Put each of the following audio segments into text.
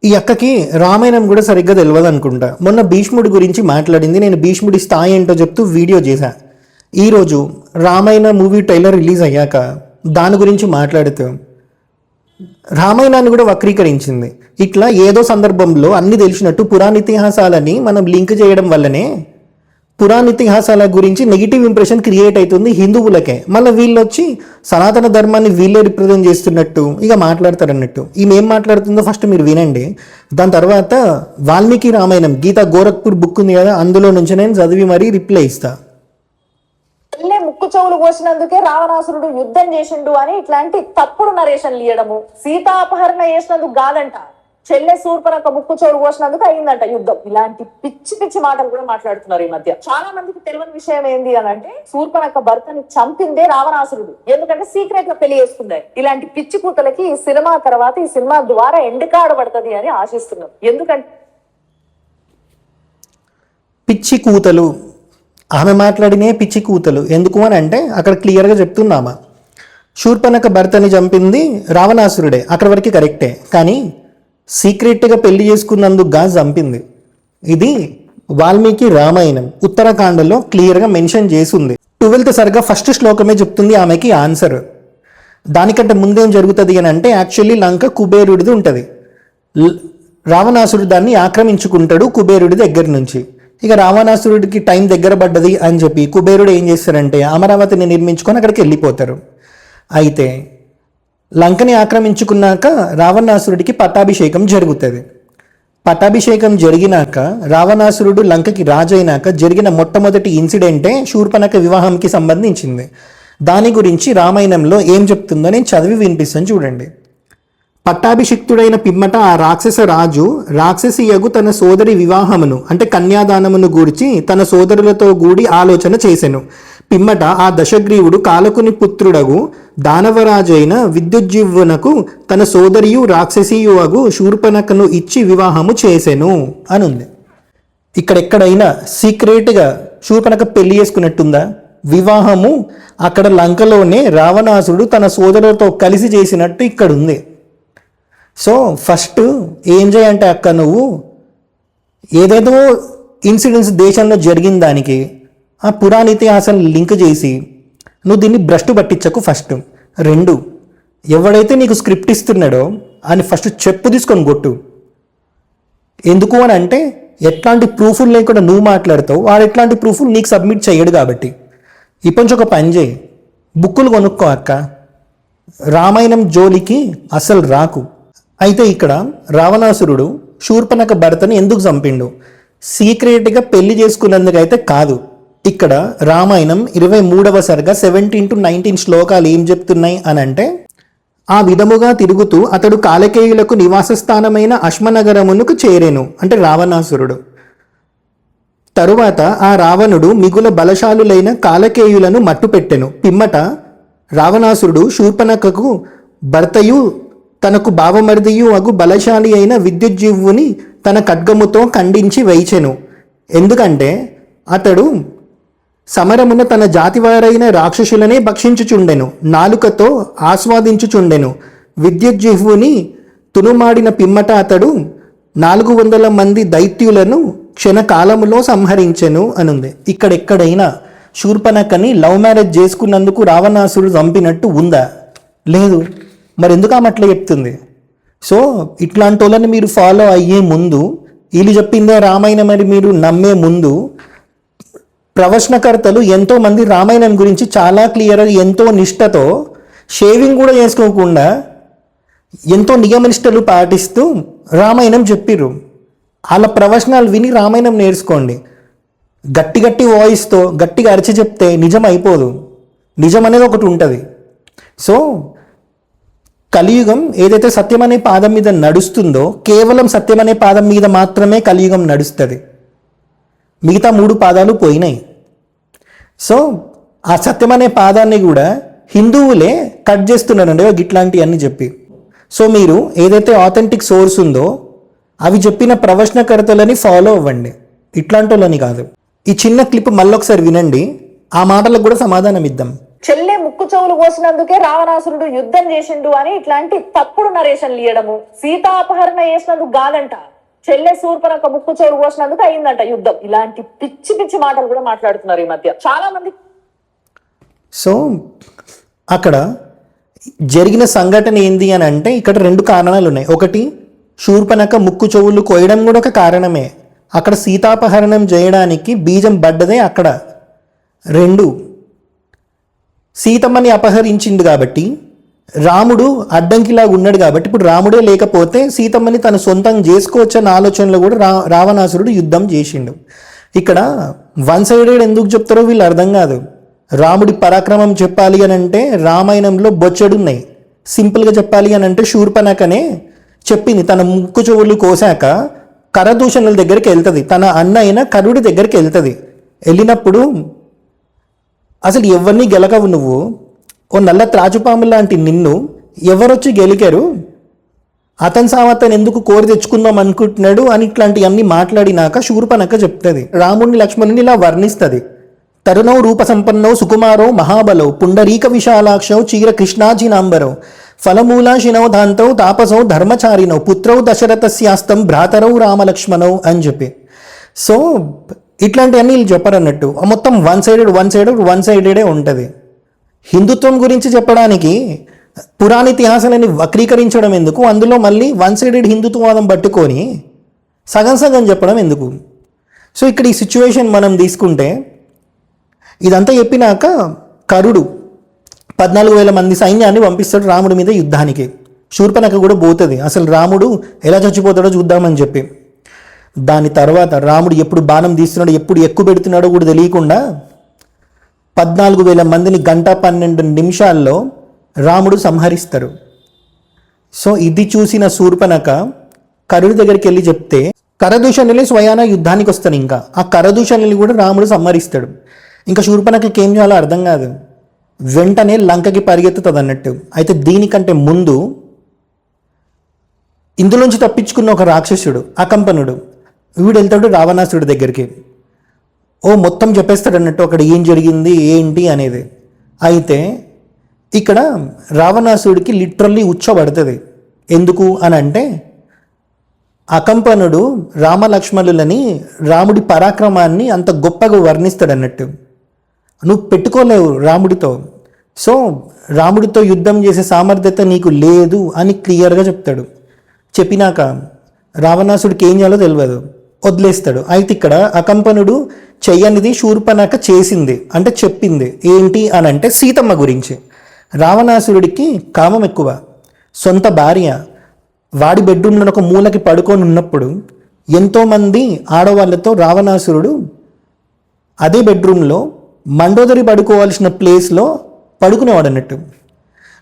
ఈ అక్కకి రామాయణం కూడా సరిగ్గా తెలియదు అనుకుంటా. మొన్న భీష్ముడి గురించి మాట్లాడింది. నేను భీష్ముడి స్థాయి ఏంటో చెప్తూ వీడియో చేశా. ఈరోజు రామాయణ మూవీ ట్రైలర్ రిలీజ్ అయ్యాక దాని గురించి మాట్లాడుతూ రామాయణాన్ని కూడా వక్రీకరించింది. ఇట్లా ఏదో సందర్భంలో అన్ని తెలిసినట్టు పురాణ ఇతిహాసాలని మనం లింక్ చేయడం వల్లనే పురాణ ఇతిహాసాల గురించి నెగిటివ్ ఇంప్రెషన్ క్రియేట్ అవుతుంది హిందువులకే. మళ్ళీ వీళ్ళు వచ్చి సనాతన ధర్మాన్ని వీళ్ళే రిప్రజెంట్ చేస్తున్నట్టు ఇక మాట్లాడతారన్నట్టు. ఈమె ఏం మాట్లాడుతుందో ఫస్ట్ మీరు వినండి. దాని తర్వాత వాల్మీకి రామాయణం గీతా గోరఖ్పూర్ బుక్ ఉంది కదా, అందులో నుంచి నేను చదివి మరీ రిప్లై ఇస్తా. ముక్కు చెవులు కోసినందుకే రావణాసురుడు యుద్ధం చేసిండు అని ఇట్లాంటి తప్పుడు నరేషన్లు ఇయ్యడము. సీతా అపహరణ చేసినందుకు కాదంట, చెల్లె శూర్పణఖ ముక్కు చెవులు కోసినందుకు అయిందంట యుద్ధం. ఇలాంటి పిచ్చి పిచ్చి మాటలు కూడా మాట్లాడుతున్నారు ఈ మధ్య. చాలా మందికి తెలియని విషయం ఏంది అని అంటే, శూర్పణఖ భర్తని చంపిందే రావణాసురుడు. ఎందుకంటే సీక్రెట్ గా పెళ్లి చేసుకుంది. ఇలాంటి పిచ్చి కూతలకి ఈ సినిమా తర్వాత ఈ సినిమా ద్వారా ఎండ్ కార్డు పడుతుంది అని ఆశిస్తున్నాం. ఎందుకంటే పిచ్చి కూతలు ఆమె మాట్లాడినే పిచ్చి కూతలు ఎందుకు అని అంటే అక్కడ క్లియర్గా చెప్తున్నామా, శూర్పణఖ భర్తని చంపింది రావణాసురుడే, అక్కడ వరకు కరెక్టే. కానీ సీక్రెట్గా పెళ్లి చేసుకున్నందుకు గా చంపింది. ఇది వాల్మీకి రామాయణం ఉత్తరాఖండలో క్లియర్గా మెన్షన్ చేసింది. 12th సరిగా ఫస్ట్ శ్లోకమే చెప్తుంది ఆమెకి ఆన్సర్. దానికంటే ముందేం జరుగుతుంది అని అంటే, యాక్చువల్లీ లంక కుబేరుడిది ఉంటుంది. రావణాసురుడు దాన్ని ఆక్రమించుకుంటాడు కుబేరుడి దగ్గర నుంచి. ఇక రావణాసురుడికి టైం దగ్గర పడ్డది అని చెప్పి కుబేరుడు ఏం చేస్తారంటే అమరావతిని నిర్మించుకొని అక్కడికి వెళ్ళిపోతారు. అయితే లంకని ఆక్రమించుకున్నాక రావణాసురుడికి పట్టాభిషేకం జరుగుతుంది. పట్టాభిషేకం జరిగినాక రావణాసురుడు లంకకి రాజైనాక జరిగిన మొట్టమొదటి ఇన్సిడెంటే శూర్పణఖ వివాహంకి సంబంధించింది. దాని గురించి రామాయణంలో ఏం చెప్తుందో నేను చదివి వినిపిస్తాను చూడండి. పట్టాభిషిక్తుడైన పిమ్మట ఆ రాక్షస రాజు రాక్షసియగు తన సోదరి వివాహమును అంటే కన్యాదానమును గూర్చి తన సోదరులతో కూడి ఆలోచన చేసెను. పిమ్మట ఆ దశగ్రీవుడు కాలకుని పుత్రుడగు దానవరాజైన విద్యుజ్జివ్వునకు తన సోదరియు రాక్షసియు అగు శూర్పణఖను ఇచ్చి వివాహము చేసెను అనుంది. ఇక్కడెక్కడైనా సీక్రెట్గా శూర్పణఖ పెళ్లి చేసుకున్నట్టుందా? వివాహము అక్కడ లంకలోనే రావణాసురుడు తన సోదరులతో కలిసి చేసినట్టు ఇక్కడ ఉంది. సో ఫస్ట్ ఏం చేయంటే అక్క, నువ్వు ఏదేదో ఇన్సిడెంట్స్ దేశంలో జరిగిన దానికి ఆ పురాణ ఇతిహాసాన్ని లింక్ చేసి నువ్వు దీన్ని భ్రష్టు పట్టించకు. ఫస్ట్ 2, ఎవడైతే నీకు స్క్రిప్ట్ ఇస్తున్నాడో అని ఫస్ట్ చెప్పు తీసుకొని కొట్టు. ఎందుకు అని అంటే, ఎట్లాంటి ప్రూఫ్లు లేకుండా నువ్వు మాట్లాడతావు, వాడు ఎట్లాంటి ప్రూఫ్లు నీకు సబ్మిట్ చేయడు కాబట్టి. ఇప్పటి ఒక పని చేయి, బుక్కులు కొనుక్కో అక్క, రామాయణం జోలికి అసలు రాకు. అయితే ఇక్కడ రావణాసురుడు శూర్పణఖ భర్తని ఎందుకు చంపిండు? సీక్రెట్గా పెళ్లి చేసుకున్నందుకైతే కాదు. ఇక్కడ రామాయణం 23వ సర్గ 17 to 19 శ్లోకాలు ఏం చెప్తున్నాయి అని అంటే, ఆ విధముగా తిరుగుతూ అతడు కాలకేయులకు నివాస స్థానమైన అశ్మనగరమునకు చేరేను అంటే రావణాసురుడు. తరువాత ఆ రావణుడు మిగుల బలశాలులైన కాలకేయులను మట్టుపెట్టెను. పిమ్మట రావణాసురుడు శూర్పణఖకు భర్తయు తనకు భావమర్దియు అగు బలశాలి అయిన విద్యుజ్జివ్వుని తన ఖడ్గముతో ఖండించి వేయిచెను. ఎందుకంటే అతడు సమరమున తన జాతివారైన రాక్షసులనే భక్షించుచుండెను, నాలుకతో ఆస్వాదించుచుండెను. విద్యుజ్జిహ్వుని తునుమాడిన పిమ్మట అతడు 400 మంది దైత్యులను క్షణకాలములో సంహరించెను అనుంది. ఇక్కడెక్కడైనా శూర్పణఖని లవ్ మ్యారేజ్ చేసుకున్నందుకు రావణాసురుడు చంపినట్టు ఉందా? లేదు. మరి ఎందుకు ఆమె అట్లా చెప్తుంది? సో ఇట్లాంటి వాళ్ళని మీరు ఫాలో అయ్యే ముందు, వీళ్ళు చెప్పిందే రామాయణం అని మీరు నమ్మే ముందు, ప్రవచనకర్తలు ఎంతోమంది రామాయణం గురించి చాలా క్లియర్గా ఎంతో నిష్టతో షేవింగ్ కూడా చేసుకోకుండా ఎంతో నియమనిష్టలు పాటిస్తూ రామాయణం చెప్పిర్రు. వాళ్ళ ప్రవచనాలు విని రామాయణం నేర్చుకోండి. గట్టి గట్టి వాయిస్తో గట్టిగా అరిచి చెప్తే నిజం అయిపోదు. నిజం అనేది ఒకటి ఉంటుంది. సో కలియుగం ఏదైతే సత్యం అనే పాదం మీద నడుస్తుందో, కేవలం సత్యం అనే పాదం మీద మాత్రమే కలియుగం నడుస్తుంది. మిగతా 3 పాదాలు పోయినాయి. సో ఆ సత్యం అనే పాదాన్ని కూడా హిందువులే కట్ చేస్తున్నారండి ఇట్లాంటివన్నీ చెప్పి. సో మీరు ఏదైతే ఆథెంటిక్ సోర్స్ ఉందో అవి చెప్పిన ప్రవచనకర్తలని ఫాలో అవ్వండి, ఇట్లాంటి వాళ్ళని కాదు. ఈ చిన్న క్లిప్ మళ్ళొకసారి వినండి, ఆ మాటలకు కూడా సమాధానం ఇద్దాం. చెల్లె ముక్కు చెవులు కోసినందుకే రావణాసురుడు యుద్ధం చేసిండు అని ఇట్లాంటి తప్పుడు నరేషన్లు ఇవ్వడము. సీతా అపహరణ చేసినందుకు కాదంట, చెల్లె శూర్పణఖ ముక్కు చెవులు కోసినందుకు అయిందంట యుద్ధం. ఇలాంటి పిచ్చి పిచ్చి మాటలు కూడా మాట్లాడుతున్నారు ఈ మధ్య చాలా మంది. సో అక్కడ జరిగిన సంఘటన ఏంది అని అంటే ఇక్కడ రెండు కారణాలు ఉన్నాయి. ఒకటి, శూర్పణఖ ముక్కు చెవులు కోయడం కూడా ఒక కారణమే, అక్కడ సీతాపహరణం చేయడానికి బీజం పడ్డదే అక్కడ. రెండు, సీతమ్మని అపహరించిండు కాబట్టి రాముడు అడ్డంకిలాగా ఉన్నాడు కాబట్టి ఇప్పుడు రాముడే లేకపోతే సీతమ్మని తను సొంతం చేసుకోవచ్చన్న ఆలోచనలో కూడా రావణాసురుడు యుద్ధం చేసిండు. ఇక్కడ వన్ సైడెడ్ ఎందుకు చెప్తారో వీళ్ళు అర్థం కాదు. రాముడి పరాక్రమం చెప్పాలి అని అంటే రామాయణంలో బొచ్చడున్నాయి. సింపుల్గా చెప్పాలి అని అంటే శూర్పణఖనే చెప్పింది తన ముక్కు చెవులు కోసాక కరదూషణుల దగ్గరికి వెళ్తుంది, తన అన్న అయిన కరుడి దగ్గరికి వెళ్తుంది. వెళ్ళినప్పుడు అసలు ఎవరిని గెలకవు నువ్వు, ఓ నల్ల త్రాచుపాము లాంటి నిన్ను ఎవరొచ్చి గెలికారు, అతని సామతను ఎందుకు కోరి తెచ్చుకుందాం అనుకుంటున్నాడు అని ఇట్లాంటివన్నీ మాట్లాడినాక శూర్పణఖ చెప్తుంది, రాముడిని లక్ష్మణుని ఇలా వర్ణిస్తుంది. తరుణౌ రూప సంపన్నౌ సుకుమారౌ మహాబలౌ పుండరీక విశాలాక్షౌ చీర కృష్ణాజినాంబరౌ ఫలమూలాశినౌ దాంతౌ తాపసౌ ధర్మచారినౌ పుత్రౌ దశరథస్యాస్తం భ్రాతరౌ రామలక్ష్మణౌ అని చెప్పి. సో ఇట్లాంటివన్నీ వీళ్ళు చెప్పరన్నట్టు. మొత్తం వన్ సైడెడే ఉంటుంది. హిందుత్వం గురించి చెప్పడానికి పురాణ ఇతిహాసాలని వక్రీకరించడం ఎందుకు, అందులో మళ్ళీ వన్ సైడెడ్ హిందుత్వవాదం పట్టుకొని సగం సగం చెప్పడం ఎందుకు? సో ఇక్కడ ఈ సిచ్యువేషన్ మనం తీసుకుంటే ఇదంతా చెప్పినాక కరుడు 14,000 మంది సైన్యాన్ని పంపిస్తాడు రాముడి మీద యుద్ధానికి. శూర్పణఖ కూడా పోతుంది, అసలు రాముడు ఎలా చచ్చిపోతాడో చూద్దామని చెప్పి. దాని తర్వాత రాముడు ఎప్పుడు బాణం తీస్తున్నాడో ఎప్పుడు ఎక్కువ పెడుతున్నాడో కూడా తెలియకుండా 14,000 మందిని 1:12 నిమిషాల్లో రాముడు సంహరిస్తారు. సో ఇది చూసిన శూర్పణఖ కరుడి దగ్గరికి వెళ్ళి చెప్తే కరదూషణులే స్వయాన యుద్ధానికి వస్తాడు. ఇంకా ఆ కరదూషణుల్ని కూడా రాముడు సంహరిస్తాడు. ఇంకా శూర్పణఖకి ఏం చేయాలో అర్థం కాదు, వెంటనే లంకకి పరిగెత్తుతుంది అన్నట్టు. అయితే దీనికంటే ముందు ఇందులోంచి తప్పించుకున్న ఒక రాక్షసుడు అకంపనుడు వీడు వెళ్తాడు రావణాసురుడి దగ్గరికి. మొత్తం చెప్పేస్తాడు అన్నట్టు అక్కడ ఏం జరిగింది ఏంటి అనేది. అయితే ఇక్కడ రావణాసురుడికి లిటరల్లీ ఉచ్చబడుతుంది. ఎందుకు అని అంటే అకంపనుడు రామలక్ష్మణులని రాముడి పరాక్రమాన్ని అంత గొప్పగా వర్ణిస్తాడు అన్నట్టు. నువ్వు పెట్టుకోలేవు రాముడితో, సో రాముడితో యుద్ధం చేసే సామర్థ్యత నీకు లేదు అని క్లియర్గా చెప్తాడు. చెప్పినాక రావణాసుడికి ఏం చేయాలో తెలియదు, వదిలేస్తాడు. అయితే ఇక్కడ అకంపనుడు చెయ్యనిది శూర్పణఖ చేసింది, అంటే చెప్పింది ఏంటి అని అంటే సీతమ్మ గురించి. రావణాసురుడికి కామం ఎక్కువ. సొంత భార్య వాడి బెడ్రూమ్లో ఒక మూలకి పడుకొని ఉన్నప్పుడు ఎంతోమంది ఆడవాళ్ళతో రావణాసురుడు అదే బెడ్రూమ్లో మండోదరి పడుకోవాల్సిన ప్లేస్లో పడుకునేవాడు అన్నట్టు.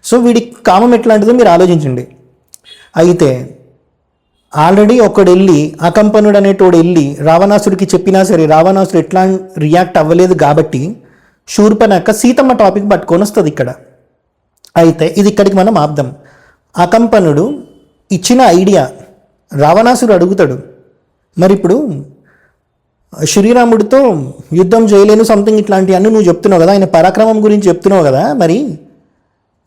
సో వీడికి కామం ఎట్లాంటిదో మీరు ఆలోచించండి. అయితే ఆల్రెడీ ఒకడు వెళ్ళి అకంపనుడు అనేటోడు వెళ్ళి రావణాసుడికి చెప్పినా సరే రావణాసుడు ఎట్లా రియాక్ట్ అవ్వలేదు కాబట్టి శూర్పణఖ సీతమ్మ టాపిక్ పట్టుకొని వస్తుంది ఇక్కడ. అయితే ఇది ఇక్కడికి మనం ఆపుదాం. అకంపనుడు ఇచ్చిన ఐడియా రావణాసుడు అడుగుతాడు, మరి ఇప్పుడు శ్రీరాముడితో యుద్ధం చేయలేను సంథింగ్ ఇట్లాంటివన్నీ నువ్వు చెప్తున్నావు కదా, ఆయన పరాక్రమం గురించి చెప్తున్నావు కదా, మరి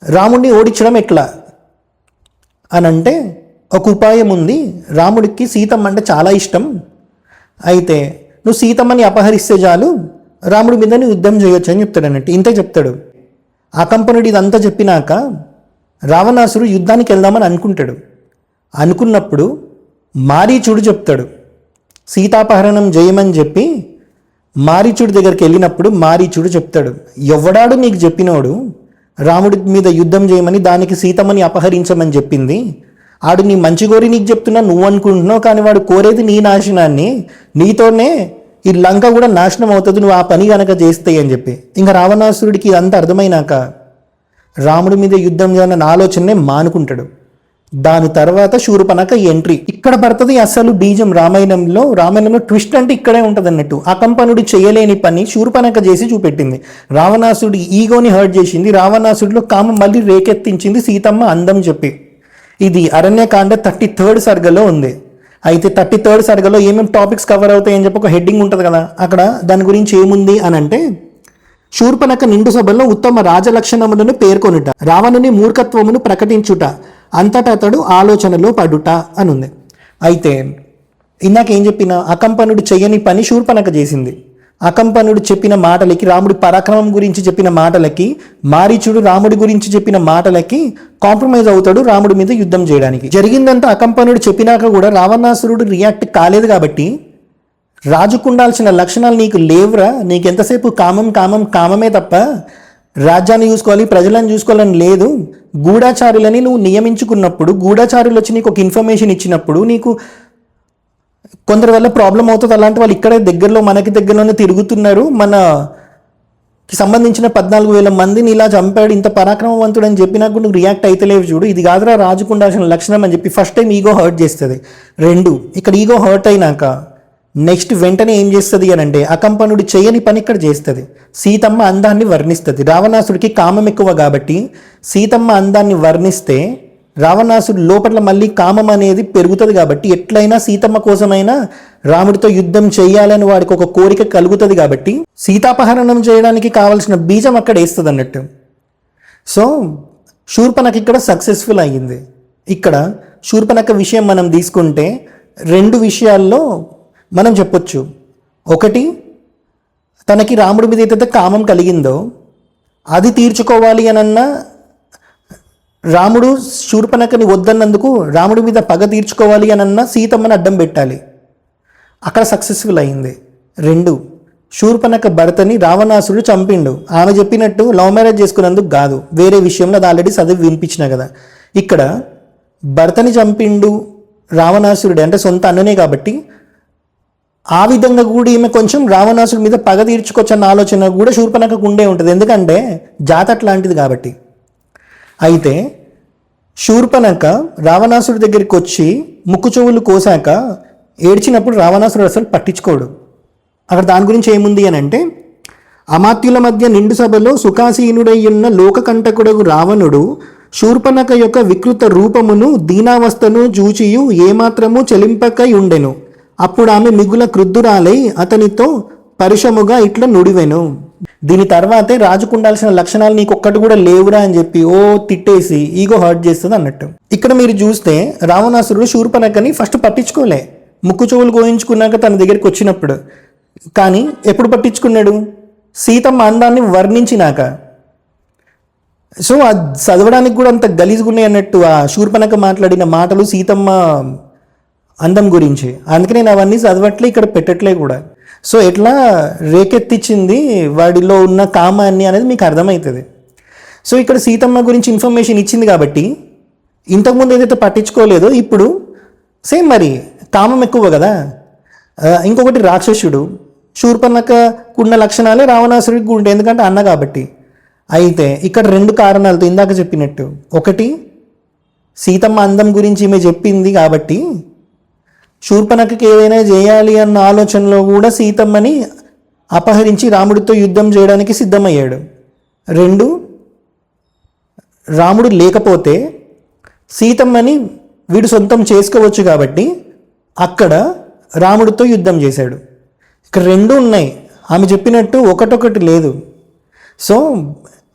రాముడిని ఓడించడం ఎట్లా అని అంటే ఒక ఉపాయం ఉంది. రాముడికి సీతమ్మ అంటే చాలా ఇష్టం. అయితే నువ్వు సీతమ్మని అపహరిస్తే చాలు రాముడి మీద నువ్వు యుద్ధం చేయొచ్చు అని చెప్తాడు అన్నట్టు. ఇంతే చెప్తాడు. అకంపనుడు ఇదంతా చెప్పినాక రావణాసుడు యుద్ధానికి వెళ్దామని అనుకున్నప్పుడు మారీచుడు చెప్తాడు సీతాపహరణం చేయమని చెప్పి. మారీచుడి దగ్గరికి వెళ్ళినప్పుడు మారీచుడు చెప్తాడు, ఎవడాడు నీకు చెప్పినోడు రాముడి మీద యుద్ధం చేయమని, దానికి సీతమ్మని అపహరించమని చెప్పింది? ఆడు నీ మంచి కోరి నీకు చెప్తున్నా నువ్వు అనుకుంటున్నావు, కానీ వాడు కోరేది నీ నాశనాన్ని, నీతోనే ఈ లంక కూడా నాశనం అవుతుంది నువ్వు ఆ పని కనుక చేస్తాయి అని చెప్పి. ఇంకా రావణాసురుడికి ఇదంతా అర్థమైనాక రాముడి మీద యుద్ధం చేయాలన్న ఆలోచననే మానుకుంటాడు. దాని తర్వాత శూర్పణఖ ఎంట్రీ ఇక్కడ పడుతుంది. అసలు బీజం రామాయణంలో ట్విస్ట్ అంటే ఇక్కడే ఉంటుంది అన్నట్టు. అకంపనుడు చేయలేని పని శూర్పణఖ చేసి చూపెట్టింది. రావణాసుడి ఈగోని హర్ట్ చేసింది. రావణాసుడిలో కామం మళ్ళీ రేకెత్తించింది సీతమ్మ అందం చెప్పి. ఇది అరణ్యకాండ 33rd సర్గలో ఉంది. అయితే 33rd సర్గలో ఏమేమి టాపిక్స్ కవర్ అవుతాయని చెప్పి ఒక హెడ్డింగ్ ఉంటుంది కదా, అక్కడ దాని గురించి ఏముంది అని అంటే శూర్పణఖ నిండు సభలో ఉత్తమ రాజలక్షణములను పేర్కొనుట, రావణుని మూర్ఖత్వమును ప్రకటించుట, అంతటా అతడు ఆలోచనలో పడుట అనుంది. అయితే ఇందాకేం చెప్పిన అకంపనుడు చెయ్యని పని శూర్పణఖ చేసింది. అకంపనుడు చెప్పిన మాటలకి, రాముడి పరాక్రమం గురించి చెప్పిన మాటలకి, మారీచుడు రాముడి గురించి చెప్పిన మాటలకి కాంప్రమైజ్ అవుతాడు రాముడి మీద యుద్ధం చేయడానికి. జరిగిందంతా అకంపనుడు చెప్పినాక కూడా రావణాసురుడు రియాక్ట్ కాలేదు కాబట్టి, రాజుకు ఉండాల్సిన లక్షణాలు నీకు లేవురా, నీకు ఎంతసేపు కామం కామం కామమే తప్ప రాజ్యాన్ని చూసుకోవాలి ప్రజలను చూసుకోవాలని లేదు, గూఢాచారులని నువ్వు నియమించుకున్నప్పుడు, గూఢాచారులు వచ్చి నీకు ఒక ఇన్ఫర్మేషన్ ఇచ్చినప్పుడు నీకు కొందరి వల్ల ప్రాబ్లం అవుతుంది. అలాంటి వాళ్ళు ఇక్కడే దగ్గరలో మనకి దగ్గరలోనే తిరుగుతున్నారు, మనకి సంబంధించిన 14,000 మందిని ఇలా చంపాడు, ఇంత పరాక్రమవంతుడు అని చెప్పినా కూడా నువ్వు రియాక్ట్ అయితలేవు చూడు, ఇది కాదురా రాజుకు ఉండాల్సిన లక్షణం అని చెప్పి ఫస్ట్ టైం ఈగో హర్ట్ చేస్తుంది. 2, ఇక్కడ ఈగో హర్ట్ అయినాక నెక్స్ట్ వెంటనే ఏం చేస్తుంది అని అంటే అకంపనుడు చేయని పని ఇక్కడ చేస్తుంది. సీతమ్మ అందాన్ని వర్ణిస్తుంది. రావణాసుడికి కామం ఎక్కువ కాబట్టి సీతమ్మ అందాన్ని వర్ణిస్తే రావణాసుడు లోపల మళ్ళీ కామం అనేది పెరుగుతుంది కాబట్టి ఎట్లయినా సీతమ్మ కోసమైనా రాముడితో యుద్ధం చేయాలని వాడికి ఒక కోరిక కలుగుతుంది కాబట్టి సీతాపహరణం చేయడానికి కావలసిన బీజం అక్కడ వేస్తుంది అన్నట్టు. సో శూర్పణఖ ఇక్కడ సక్సెస్ఫుల్ అయ్యింది. ఇక్కడ శూర్పణఖ విషయం మనం తీసుకుంటే 2 విషయాల్లో మనం చెప్పొచ్చు. ఒకటి, తనకి రాముడి మీద ఏదైతే కామం కలిగిందో అది తీర్చుకోవాలి అనన్నా రాముడు శూర్పణఖని వద్దన్నందుకు రాముడి మీద పగ తీర్చుకోవాలి అనన్నా సీతమ్మని అడ్డం పెట్టాలి, అక్కడ సక్సెస్ఫుల్ అయింది. 2, శూర్పణఖ భర్తని రావణాసురుడు చంపిండు. ఆమె చెప్పినట్టు లవ్ మ్యారేజ్ చేసుకున్నందుకు కాదు, వేరే విషయంలో అది ఆల్రెడీ చదివి వినిపించిన కదా. ఇక్కడ భర్తని చంపిండు రావణాసురుడు అంటే సొంత అన్ననే కాబట్టి ఆ విధంగా కూడా ఈమె కొంచెం రావణాసుడి మీద పగ తీర్చుకోవచ్చన్న ఆలోచన కూడా శూర్పణఖకు ఉండే ఉంటుంది, ఎందుకంటే జాత అట్లాంటిది కాబట్టి. అయితే శూర్పణఖ రావణాసుడి దగ్గరికి వచ్చి ముక్కు చెవులు కోసాక ఏడ్చినప్పుడు రావణాసురుడు అసలు పట్టించుకోడు. అక్కడ దాని గురించి ఏముంది అని అంటే, అమాత్యుల మధ్య నిండు సభలో సుఖాసీనుడయ్యున్న లోకకంటకుడగు రావణుడు శూర్పణఖ యొక్క వికృత రూపమును దీనావస్థను చూచియు ఏమాత్రము చెలింపకై ఉండెను. అప్పుడు ఆమె మిగుల క్రుద్ధురాలై అతనితో పరుషముగా ఇట్లా నుడివెను. దీని తర్వాతే రాజుకు ఉండాల్సిన లక్షణాలు నీకు ఒక్కటి కూడా లేవురా అని చెప్పి తిట్టేసి ఈగో హర్ట్ చేస్తుంది అన్నట్టు. ఇక్కడ మీరు చూస్తే రావణాసురుడు శూర్పణఖని ఫస్ట్ పట్టించుకోలే, ముక్కు చెవులు గోయించుకున్నాక తన దగ్గరికి వచ్చినప్పుడు. కానీ ఎప్పుడు పట్టించుకున్నాడు? సీతమ్మ అందాన్ని వర్ణించినాక. సో అది చదవడానికి కూడా అంత గలీజుగున్నాయి అన్నట్టు ఆ శూర్పణఖ మాట్లాడిన మాటలు సీతమ్మ అందం గురించి. అందుకే నేను అవన్నీ చదవట్లే, ఇక్కడ పెట్టట్లే కూడా. సో ఎట్లా రేకెత్తిచ్చింది వాడిలో ఉన్న కామాన్ని అనేది మీకు అర్థమవుతుంది. సో ఇక్కడ సీతమ్మ గురించి ఇన్ఫర్మేషన్ ఇచ్చింది కాబట్టి ఇంతకుముందు ఏదైతే పట్టించుకోలేదో ఇప్పుడు సేమ్ మరి కామం ఎక్కువ కదా. ఇంకొకటి రాక్షసుడు, శూర్పణఖకున్న లక్షణాలే రావణాసుడికి ఉంటాయి, ఎందుకంటే అన్న కాబట్టి. అయితే ఇక్కడ 2 కారణాలతో ఇందాక చెప్పినట్టు, ఒకటి సీతమ్మ అందం గురించి ఈమె చెప్పింది కాబట్టి శూర్పణఖకి ఏదైనా చేయాలి అన్న ఆలోచనలో కూడా సీతమ్మని అపహరించి రాముడితో యుద్ధం చేయడానికి సిద్ధమయ్యాడు. 2, రాముడు లేకపోతే సీతమ్మని వీడు సొంతం చేసుకోవచ్చు కాబట్టి అక్కడ రాముడితో యుద్ధం చేశాడు. ఇక్కడ 2 ఉన్నాయి, ఆమె చెప్పినట్టు ఒకటొకటి లేదు. సో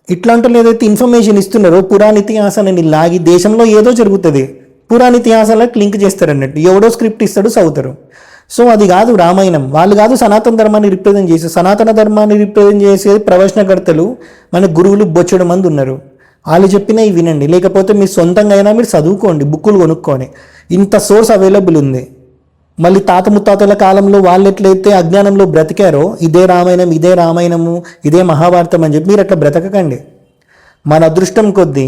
ఇట్లాంటి ఏదైతే ఇన్ఫర్మేషన్ ఇస్తున్నారో పురాణ ఇతిహాసాన్ని లాగి దేశంలో ఏదో జరుగుతుంది పురాణ ఇతిహాసాలకు లింక్ చేస్తారన్నట్టు, ఎవడో స్క్రిప్ట్ ఇస్తాడు చదువుతారు. సో అది కాదు రామాయణం, వాళ్ళు కాదు సనాతన ధర్మాన్ని రిప్రజెంట్ చేసేది. సనాతన ధర్మాన్ని రిప్రజెంట్ చేసేది ప్రవచనకర్తలు మన గురువులు బొచ్చడం మంది ఉన్నారు, వాళ్ళు చెప్పినవి వినండి, లేకపోతే మీరు సొంతంగా అయినా మీరు చదువుకోండి, బుక్కులు కొనుక్కొని. ఇంత సోర్స్ అవైలబుల్ ఉంది. మళ్ళీ తాత ముత్తాతల కాలంలో వాళ్ళు ఎట్లయితే అజ్ఞానంలో బ్రతికారో ఇదే రామాయణం, ఇదే రామాయణము, ఇదే మహాభారతం అని చెప్పి మీరు అట్లా బ్రతకకండి. మన అదృష్టం కొద్దీ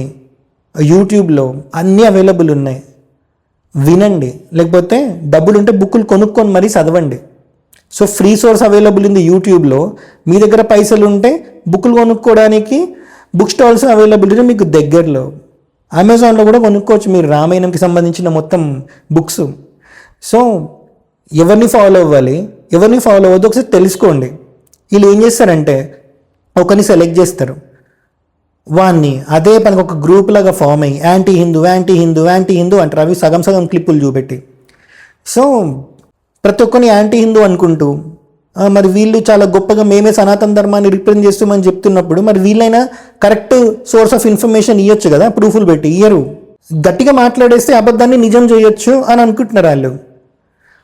యూట్యూబ్లో అన్నీ అవైలబుల్ ఉన్నాయి, వినండి. లేకపోతే డబ్బులు ఉంటే బుక్కులు కొనుక్కొని మరీ చదవండి. సో ఫ్రీ సోర్స్ అవైలబుల్ ఉంది యూట్యూబ్లో. మీ దగ్గర పైసలు ఉంటే బుక్కులు కొనుక్కోవడానికి బుక్ స్టాల్స్ అవైలబుల్ ఉంది మీకు దగ్గరలో. అమెజాన్లో కూడా కొనుక్కోవచ్చు మీరు రామాయణంకి సంబంధించిన మొత్తం బుక్స్. సో ఎవరిని ఫాలో అవ్వాలి, ఎవరిని ఫాలో అవ్వద్దు ఒకసారి తెలుసుకోండి. వీళ్ళు ఏం చేస్తారంటే ఒకరిని సెలెక్ట్ చేస్తారు, వాన్ని అదే పనికి ఒక గ్రూప్ లాగా ఫామ్ అయ్యి anti Hindu anti Hindu anti Hindu అంటారు, అవి సగం క్లిప్పులు చూపెట్టి. సో ప్రతి ఒక్కరిని యాంటీ హిందూ అనుకుంటూ మరి వీళ్ళు చాలా గొప్పగా మేమే సనాతన ధర్మాన్ని రిప్రజెంట్ చేస్తామని చెప్తున్నప్పుడు మరి వీళ్ళైనా కరెక్ట్ సోర్స్ ఆఫ్ ఇన్ఫర్మేషన్ ఇవ్వచ్చు కదా, ప్రూఫ్లు పెట్టి. ఇయ్యరు. గట్టిగా మాట్లాడేస్తే అబద్ధాన్ని నిజం చేయొచ్చు అని అనుకుంటున్నారు వాళ్ళు.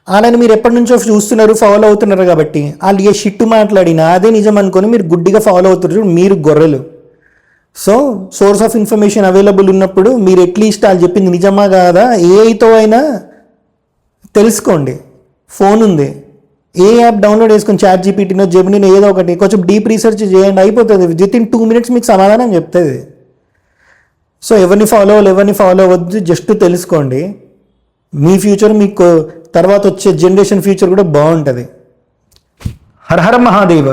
వాళ్ళని మీరు ఎప్పటి నుంచో చూస్తున్నారు, ఫాలో అవుతున్నారు కాబట్టి వాళ్ళు ఏ షిట్టు మాట్లాడినా అదే నిజం అనుకొని మీరు గుడ్డిగా ఫాలో అవుతున్నారు. మీరు గొర్రెలు. So source of information available ఉన్నప్పుడు మీరు అట్లీస్ట్ వాళ్ళు చెప్పింది నిజమా కాదా ఏఐతో అయినా తెలుసుకోండి. ఫోన్ ఉంది, ఏ యాప్ డౌన్లోడ్ చేసుకొని ChatGPTనో జెమినీనో ఏదో ఒకటి కొంచెం డీప్ రీసెర్చ్ చేయండి, అయిపోతుంది. వితిన్ 2 minutes మీకు సమాధానం చెప్తుంది. సో ఎవరిని ఫాలో అవ్వద్దు, జస్ట్ తెలుసుకోండి. మీ ఫ్యూచర్, మీకు తర్వాత వచ్చే జనరేషన్ ఫ్యూచర్ కూడా బాగుంటుంది. హర హర మహాదేవ.